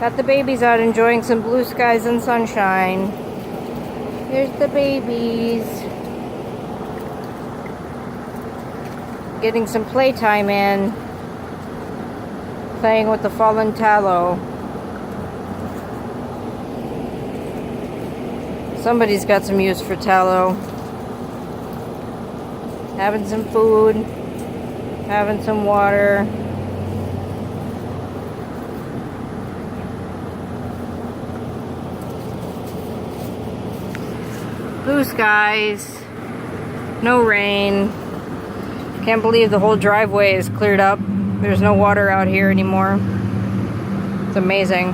Got the babies out enjoying some blue skies and sunshine. Here's the babies. Getting some playtime in. Playing with the fallen tallow. Somebody's got some use for tallow. Having some food. Having some water. Blue skies. No rain. Can't believe the whole driveway is cleared up. There's no water out here anymore. It's amazing.